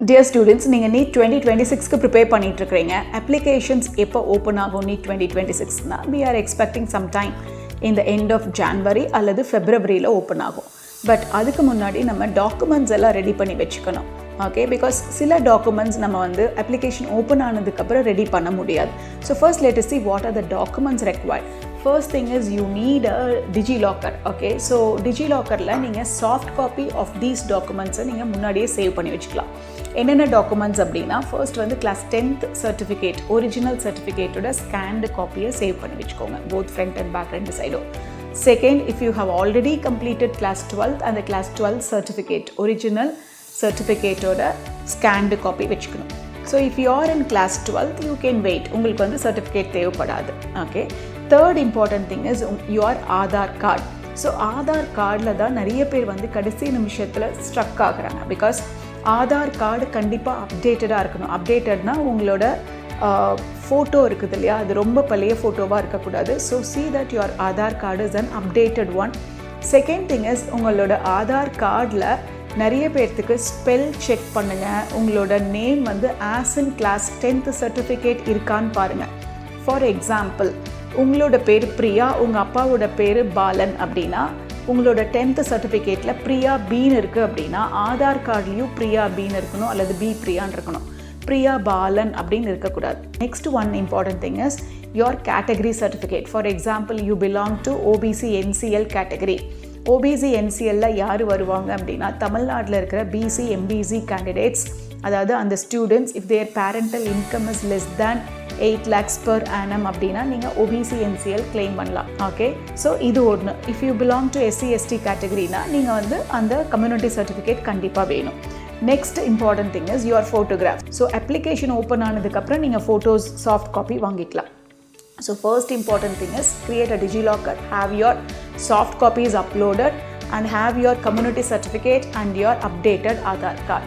Dear students, நீங்கள் NEET 2026க்கு prepare பண்ணிட்டு இருக்கீங்க. அப்ளிகேஷன்ஸ் எப்போ ஓப்பன் ஆகும் NEET 2026னா we are expecting some time in the end of January அல்லது Februaryல ஓப்பன் ஆகும். பட் அதுக்கு முன்னாடி நம்ம டாக்குமெண்ட்ஸ் எல்லாம் ரெடி பண்ணி வச்சுக்கணும். ஓகே, பிகாஸ் சில டாக்குமெண்ட்ஸ் நம்ம அப்ளிகேஷன் ஓப்பன் ஆனதுக்கப்புறம் ரெடி பண்ண முடியாது. So first let us see what are the documents required. First thing is you need a Digilocker. Okay, so Digilockerல நீங்கள் சாஃப்ட் காப்பி ஆஃப் தீஸ் டாக்குமெண்ட்ஸை நீங்கள் முன்னாடியே சேவ் பண்ணி வச்சுக்கலாம். என்னென்ன டாக்குமெண்ட்ஸ் அப்படின்னா first class 10th certificate original சர்டிஃபிகேட்டோட ஸ்கேன்டு காப்பியை சேவ் பண்ணி வச்சுக்கோங்க, போத் ஃப்ரண்ட் அண்ட் பேக் ரெண்டு சைடும். Second, if you have already completed class 12th அந்த கிளாஸ் 12th சர்டிஃபிகேட் ஒரிஜினல் சர்டிஃபிகேட்டோட ஸ்கேன்டு காப்பி வச்சுக்கணும். So if you are in class 12th you can wait, உங்களுக்கு சர்டிஃபிகேட் தேவைப்படாது. Okay, third important thing is your Aadhaar card. So Aadhaar கார்டில் தான் நிறைய பேர் கடைசி நிமிஷத்தில் ஸ்ட்ரக் ஆகுறாங்க. பிகாஸ் ஆதார் கார்டு கண்டிப்பாக அப்டேட்டடாக இருக்கணும். அப்டேட்டட்னா உங்களோட ஃபோட்டோ இருக்குது இல்லையா, அது ரொம்ப பழைய ஃபோட்டோவாக இருக்கக்கூடாது. So see that your Aadhaar card is an updated one. Second thing is உங்களோட ஆதார் கார்டில் நிறைய பேர்த்துக்கு ஸ்பெல் செக் பண்ணுங்கள். உங்களோட name as in class 10th certificate இருக்கான்னு பாருங்கள். ஃபார் எக்ஸாம்பிள், உங்களோட பேர் பிரியா, உங்கள் அப்பாவோட பேர் பாலன் அப்படின்னா உங்களோட 10th சர்டிஃபிகேட்டில் பிரியா பீன்னு இருக்குது அப்படின்னா ஆதார் கார்ட்லேயும் பிரியா பீன்னு இருக்கணும் அல்லது பி பிரியான்னு இருக்கணும், பிரியா பாலன் அப்படின்னு இருக்கக்கூடாது. Next one important thing is your category certificate. For example, you belong to OBC NCL category. OBC என்சிஎல்ல யார் வருவாங்க அப்படின்னா தமிழ்நாட்டில் இருக்கிற பிசி எம்பிசி கேண்டிடேட்ஸ், அதாவது அந்த students if their parental income is less than 8 lakhs per annum அப்படின்னா நீங்கள் ஓபிசி என்சிஎல் கிளைம் பண்ணலாம். ஓகே, ஸோ இது ஒன்று. If you belong to SC ST கேட்டகரினா நீங்கள் அந்த கம்யூனிட்டி சர்டிஃபிகேட் கண்டிப்பாக வேணும். Next important thing is your photograph. So application open ஆனதுக்கப்புறம் நீங்கள் ஃபோட்டோஸ் சாஃப்ட் காப்பி வாங்கிக்கலாம். So first important thing is create a Digilocker, have your soft copies uploaded and have your community certificate and your updated Aadhaar card.